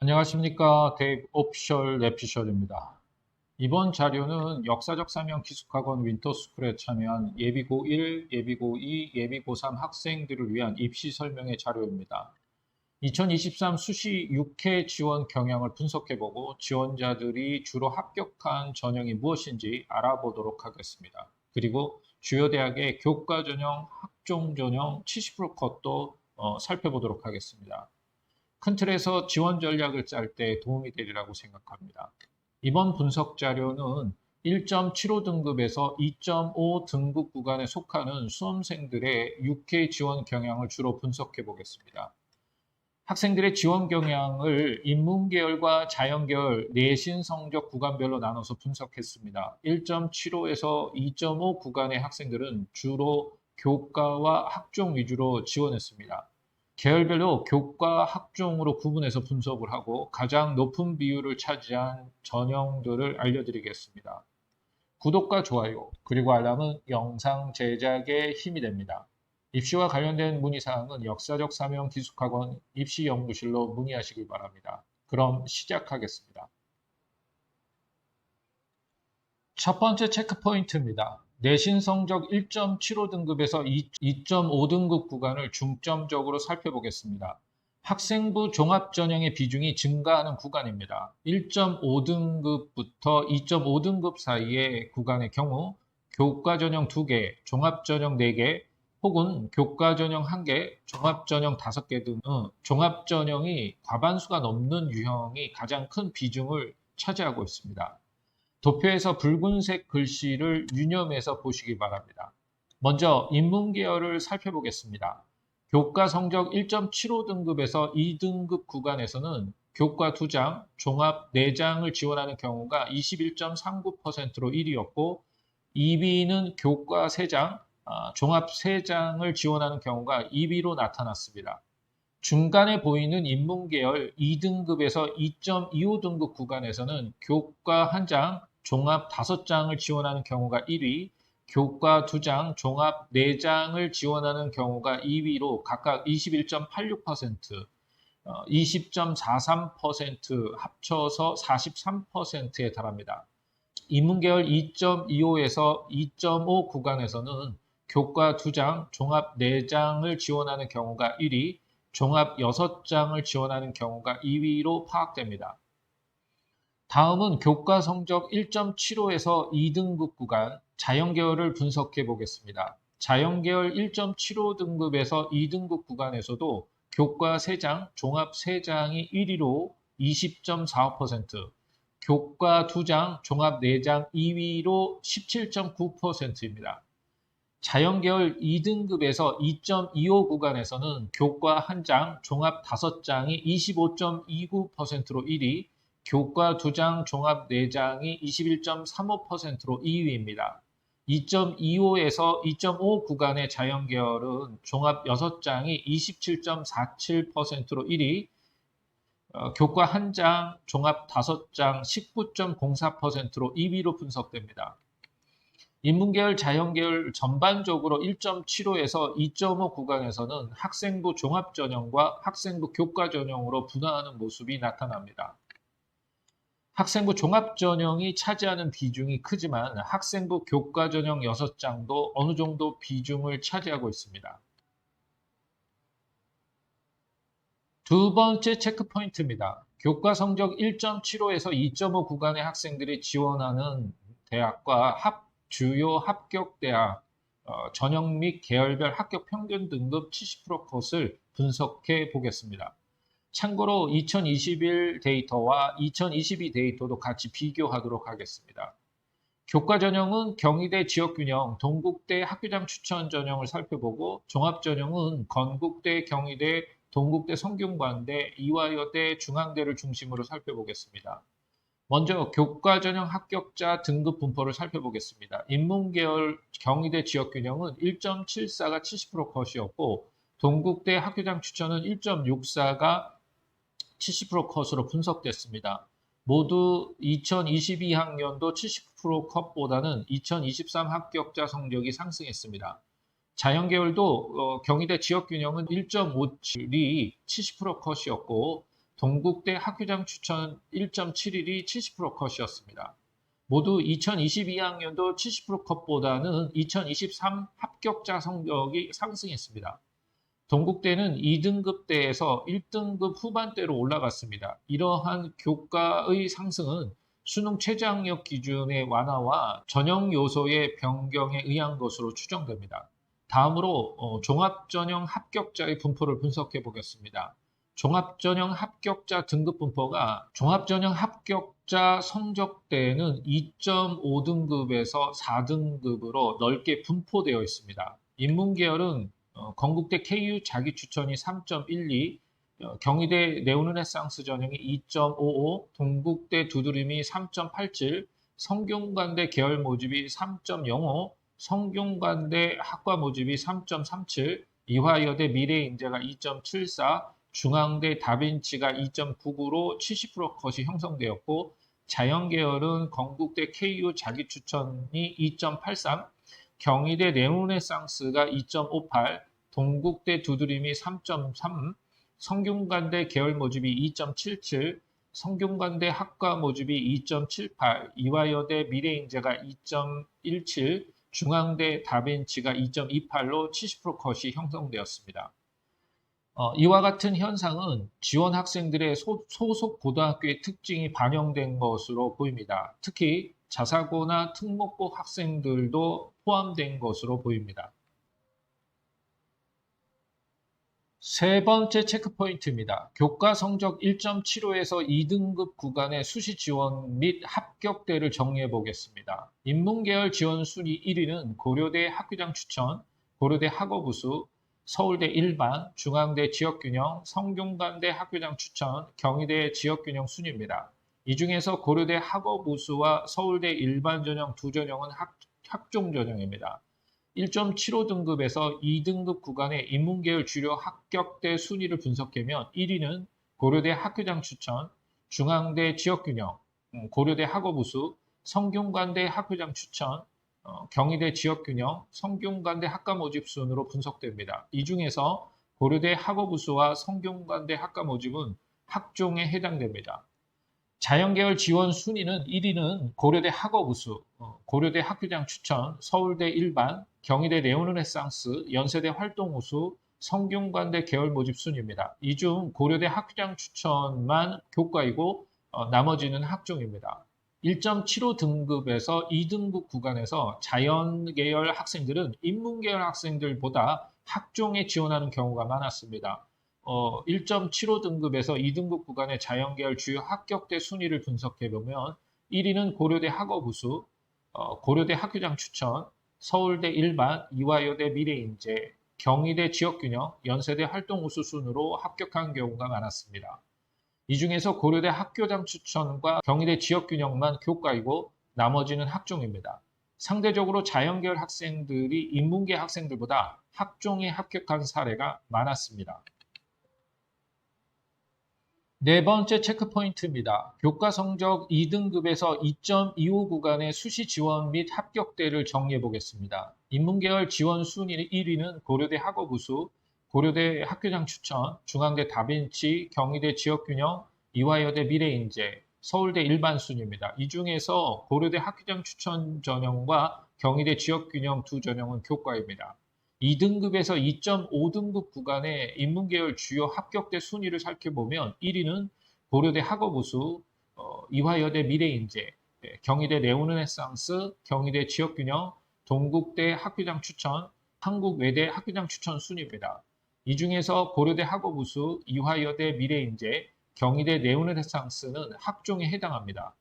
안녕하십니까. 데이브 오피셜 레피셜입니다. 이번 자료는 역사적 사명 기숙학원 윈터스쿨에 참여한 예비 고1, 예비 고2, 예비 고3 학생들을 위한 입시 설명의 자료입니다. 2023 수시 6회 지원 경향을 분석해보고 지원자들이 주로 합격한 전형이 무엇인지 알아보도록 하겠습니다. 그리고 주요 대학의 교과 전형, 학종 전형 70% 컷도 살펴보도록 하겠습니다. 큰 틀에서 지원 전략을 짤 때 도움이 되리라고 생각합니다. 이번 분석 자료는 1.75 등급에서 2.5 등급 구간에 속하는 수험생들의 6회 지원 경향을 주로 분석해 보겠습니다. 학생들의 지원 경향을 인문계열과 자연계열 내신 성적 구간별로 나눠서 분석했습니다. 1.75에서 2.5 구간의 학생들은 주로 교과와 학종 위주로 지원했습니다. 계열별로 교과, 학종으로 구분해서 분석을 하고 가장 높은 비율을 차지한 전형들을 알려드리겠습니다. 구독과 좋아요, 그리고 알람은 영상 제작에 힘이 됩니다. 입시와 관련된 문의사항은 역사적 사명 기숙학원 입시연구실로 문의하시길 바랍니다. 그럼 시작하겠습니다. 첫 번째 체크포인트입니다. 내신 성적 1.75 등급에서 2.5 등급 구간을 중점적으로 살펴보겠습니다. 학생부 종합전형의 비중이 증가하는 구간입니다. 1.5 등급부터 2.5 등급 사이의 구간의 경우 교과전형 2개, 종합전형 4개, 혹은 교과전형 1개, 종합전형 5개 등 종합전형이 과반수가 넘는 유형이 가장 큰 비중을 차지하고 있습니다. 도표에서 붉은색 글씨를 유념해서 보시기 바랍니다. 먼저 인문계열을 살펴보겠습니다. 교과 성적 1.75 등급에서 2등급 구간에서는 교과 2장, 종합 4장을 지원하는 경우가 21.39%로 1위였고 2위는 교과 3장, 종합 3장을 지원하는 경우가 2위로 나타났습니다. 중간에 보이는 인문계열 2등급에서 2.25 등급 구간에서는 교과 1장, 종합 5장을 지원하는 경우가 1위, 교과 2장, 종합 4장을 지원하는 경우가 2위로 각각 21.86%, 20.43% 합쳐서 43%에 달합니다. 인문계열 2.25에서 2.5 구간에서는 교과 2장, 종합 4장을 지원하는 경우가 1위, 종합 6장을 지원하는 경우가 2위로 파악됩니다. 다음은 교과 성적 1.75에서 2등급 구간 자연계열을 분석해 보겠습니다. 자연계열 1.75 등급에서 2등급 구간에서도 교과 3장, 종합 3장이 1위로 20.45%, 교과 2장, 종합 4장 2위로 17.9%입니다. 자연계열 2등급에서 2.25 구간에서는 교과 1장, 종합 5장이 25.29%로 1위, 교과 2장, 종합 4장이 21.35%로 2위입니다. 2.25에서 2.5 구간의 자연계열은 종합 6장이 27.47%로 1위, 교과 1장, 종합 5장 19.04%로 2위로 분석됩니다. 인문계열, 자연계열 전반적으로 1.75에서 2.5 구간에서는 학생부 종합전형과 학생부 교과전형으로 분화하는 모습이 나타납니다. 학생부 종합전형이 차지하는 비중이 크지만 학생부 교과전형 6장도 어느 정도 비중을 차지하고 있습니다. 두 번째 체크포인트입니다. 교과 성적 1.75에서 2.5 구간의 학생들이 지원하는 대학과 주요 합격대학 전형 및 계열별 합격 평균 등급 70% 컷을 분석해 보겠습니다. 참고로 2021 데이터와 2022 데이터도 같이 비교하도록 하겠습니다. 교과 전형은 경희대 지역균형, 동국대 학교장 추천 전형을 살펴보고 종합전형은 건국대, 경희대, 동국대 성균관대, 이화여대, 중앙대를 중심으로 살펴보겠습니다. 먼저 교과 전형 합격자 등급 분포를 살펴보겠습니다. 인문계열 경희대 지역균형은 1.74가 70% 컷이었고 동국대 학교장 추천은 1.64가 70% 컷으로 분석됐습니다. 모두 2022학년도 70% 컷보다는 2023 합격자 성적이 상승했습니다. 자연계열도 경희대 지역균형은 1.57이 70% 컷이었고 동국대 학교장 추천 1.71이 70% 컷이었습니다. 모두 2022학년도 70% 컷보다는 2023 합격자 성적이 상승했습니다. 동국대는 2등급대에서 1등급 후반대로 올라갔습니다. 이러한 교과의 상승은 수능 최저학력 기준의 완화와 전형 요소의 변경에 의한 것으로 추정됩니다. 다음으로 종합전형 합격자의 분포를 분석해 보겠습니다. 종합전형 합격자 등급 분포가 종합전형 합격자 성적대는 2.5등급에서 4등급으로 넓게 분포되어 있습니다. 인문계열은 건국대 KU 자기추천이 3.12, 경희대 네오르네상스 전형이 2.55, 동국대 두드림이 3.87, 성균관대 계열 모집이 3.05, 성균관대 학과 모집이 3.37, 이화여대 미래인재가 2.74, 중앙대 다빈치가 2.99로 70% 컷이 형성되었고, 자연계열은 건국대 KU 자기추천이 2.83, 경희대 네오르네상스가 2.58, 동국대 두드림이 3.3, 성균관대 계열 모집이 2.77, 성균관대 학과 모집이 2.78, 이화여대 미래인재가 2.17, 중앙대 다빈치가 2.28로 70% 컷이 형성되었습니다. 이와 같은 현상은 지원 학생들의 소속 고등학교의 특징이 반영된 것으로 보입니다. 특히 자사고나 특목고 학생들도 포함된 것으로 보입니다. 세 번째 체크포인트입니다. 교과 성적 1.75에서 2등급 구간의 수시 지원 및 합격대를 정리해 보겠습니다. 인문계열 지원 순위 1위는 고려대 학교장 추천, 고려대 학업우수, 서울대 일반, 중앙대 지역균형, 성균관대 학교장 추천, 경희대 지역균형 순위입니다. 이 중에서 고려대 학업우수와 서울대 일반 전형 두 전형은 학종 전형입니다. 1.75등급에서 2등급 구간의 인문계열 주요 합격대 순위를 분석하면 1위는 고려대 학교장 추천, 중앙대 지역균형, 고려대 학업우수, 성균관대 학교장 추천, 경희대 지역균형, 성균관대 학과 모집 순으로 분석됩니다. 이 중에서 고려대 학업우수와 성균관대 학과 모집은 학종에 해당됩니다. 자연계열 지원 순위는 1위는 고려대 학업우수, 고려대 학교장 추천, 서울대 일반, 경희대 네오르네상스, 연세대 활동우수, 성균관대 계열 모집 순입니다. 이 중 고려대 학교장 추천만 교과이고 나머지는 학종입니다. 1.75등급에서 2등급 구간에서 자연계열 학생들은 인문계열 학생들보다 학종에 지원하는 경우가 많았습니다. 1.75등급에서 2등급 구간의 자연계열 주요 합격대 순위를 분석해보면 1위는 고려대 학업우수, 고려대 학교장 추천, 서울대 일반, 이화여대 미래인재, 경희대 지역균형, 연세대 활동우수 순으로 합격한 경우가 많았습니다. 이 중에서 고려대 학교장 추천과 경희대 지역균형만 교과이고 나머지는 학종입니다. 상대적으로 자연계열 학생들이 인문계 학생들보다 학종에 합격한 사례가 많았습니다. 네 번째 체크포인트입니다. 교과 성적 2등급에서 2.25 구간의 수시 지원 및 합격대를 정리해 보겠습니다. 인문계열 지원 순위 1위는 고려대 학업우수, 고려대 학교장 추천, 중앙대 다빈치, 경희대 지역균형, 이화여대 미래인재, 서울대 일반 순입니다. 이 중에서 고려대 학교장 추천 전형과 경희대 지역균형 두 전형은 교과입니다. 2등급에서 2.5등급 구간의 인문계열 주요 합격대 순위를 살펴보면 1위는 고려대 학업우수, 이화여대 미래인재, 경희대 네오르네상스, 경희대 지역균형, 동국대 학교장 추천, 한국외대 학교장 추천 순입니다. 이 중에서 고려대 학업우수, 이화여대 미래인재, 경희대 네오르네상스는 학종에 해당합니다.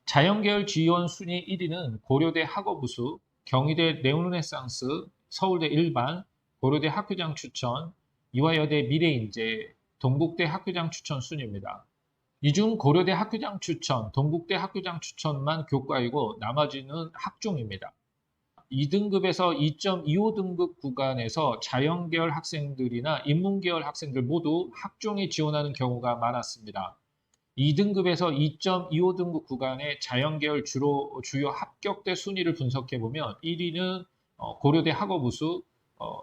자연계열 지원 순위 1위는 고려대 학업우수, 경희대 네오르네상스, 서울대 일반, 고려대 학교장 추천, 이화여대 미래인재, 동국대 학교장 추천 순입니다. 이 중 고려대 학교장 추천, 동국대 학교장 추천만 교과이고 나머지는 학종입니다. 2등급에서 2.25등급 구간에서 자연계열 학생들이나 인문계열 학생들 모두 학종에 지원하는 경우가 많았습니다. 2등급에서 2.25등급 구간의 자연계열 주요 합격대 순위를 분석해보면 1위는 고려대 학업우수,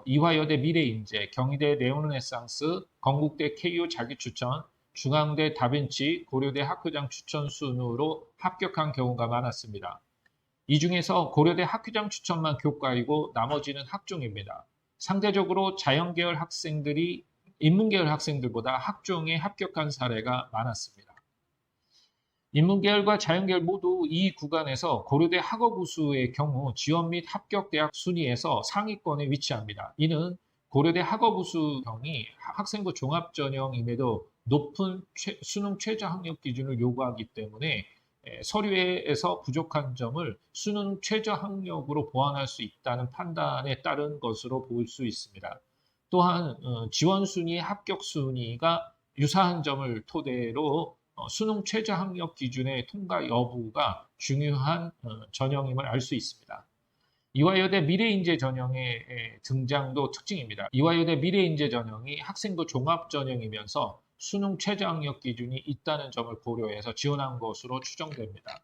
이화여대 미래인재, 경희대 네오르네상스, 건국대 KU 자기추천, 중앙대 다빈치, 고려대 학교장 추천 순으로 합격한 경우가 많았습니다. 이 중에서 고려대 학교장 추천만 교과이고 나머지는 학종입니다. 상대적으로 자연계열 학생들이 인문계열 학생들보다 학종에 합격한 사례가 많았습니다. 인문계열과 자연계열 모두 이 구간에서 고려대 학업우수의 경우 지원 및 합격 대학 순위에서 상위권에 위치합니다. 이는 고려대 학업우수형이 학생부 종합전형임에도 높은 수능 최저 학력 기준을 요구하기 때문에 서류에서 부족한 점을 수능 최저 학력으로 보완할 수 있다는 판단에 따른 것으로 볼 수 있습니다. 또한 지원 순위, 합격 순위가 유사한 점을 토대로 수능 최저 학력 기준의 통과 여부가 중요한 전형임을 알 수 있습니다. 이화여대 미래인재 전형의 등장도 특징입니다. 이화여대 미래인재 전형이 학생부 종합 전형이면서 수능 최저 학력 기준이 있다는 점을 고려해서 지원한 것으로 추정됩니다.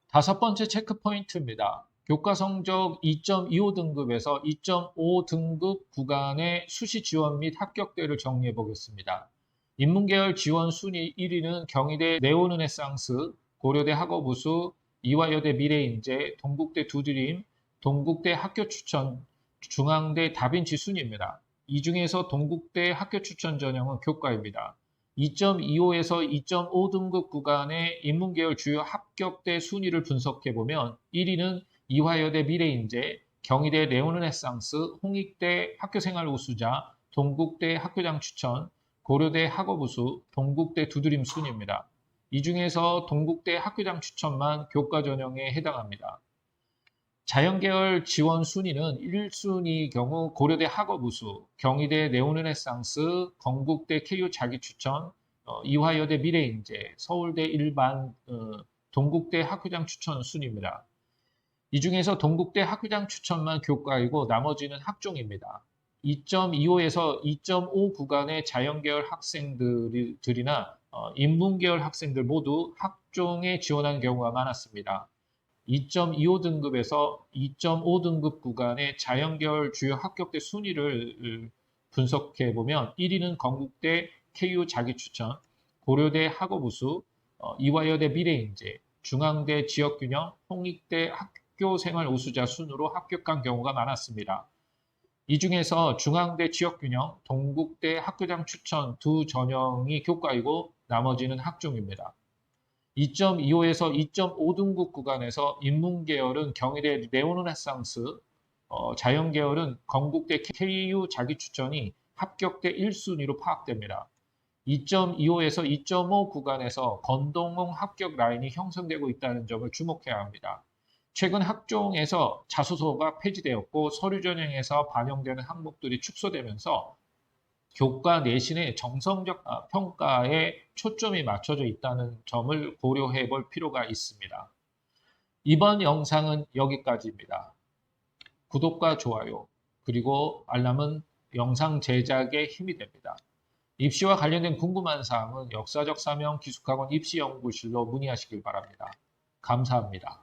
다섯 번째 체크 포인트입니다. 교과 성적 2.25 등급에서 2.5 등급 구간의 수시 지원 및 합격대를 정리해 보겠습니다. 인문계열 지원 순위 1위는 경희대 네오르네상스, 고려대 학업우수, 이화여대 미래인재, 동국대 두드림, 동국대 학교추천, 중앙대 다빈치 순입니다. 이 중에서 동국대 학교추천 전형은 교과입니다. 2.25에서 2.5 등급 구간의 인문계열 주요 합격대 순위를 분석해보면 1위는 이화여대 미래인재, 경희대 네오르네상스, 홍익대 학교생활우수자, 동국대 학교장 추천, 고려대 학업우수, 동국대 두드림 순입니다. 이 중에서 동국대 학교장 추천만 교과 전형에 해당합니다. 자연계열 지원 순위는 1순위 경우 고려대 학업우수, 경희대 네오르네상스, 건국대 KU 자기추천, 이화여대 미래인재, 서울대 일반, 동국대 학교장 추천 순입니다. 이 중에서 동국대 학교장 추천만 교과이고 나머지는 학종입니다. 2.25에서 2.5 구간의 자연계열 학생들이나 인문계열 학생들 모두 학종에 지원한 경우가 많았습니다. 2.25 등급에서 2.5 등급 구간의 자연계열 주요 합격대 순위를 분석해 보면 1위는 건국대 KU 자기추천, 고려대 학업우수, 이화여대 미래인재, 중앙대 지역균형, 홍익대 학교생활우수자 순으로 합격한 경우가 많았습니다. 이 중에서 중앙대 지역균형, 동국대 학교장 추천 두 전형이 교과이고 나머지는 학종입니다. 2.25에서 2.5 등급 구간에서 인문계열은 경희대 네오르네상스, 자연계열은 건국대 KU 자기추천이 합격대 1순위로 파악됩니다. 2.25에서 2.5 구간에서 건동홍 합격 라인이 형성되고 있다는 점을 주목해야 합니다. 최근 학종에서 자소서가 폐지되었고 서류 전형에서 반영되는 항목들이 축소되면서 교과 내신의 정성적 평가에 초점이 맞춰져 있다는 점을 고려해 볼 필요가 있습니다. 이번 영상은 여기까지입니다. 구독과 좋아요 그리고 알람은 영상 제작에 힘이 됩니다. 입시와 관련된 궁금한 사항은 역사적 사명 기숙학원 입시연구실로 문의하시길 바랍니다. 감사합니다.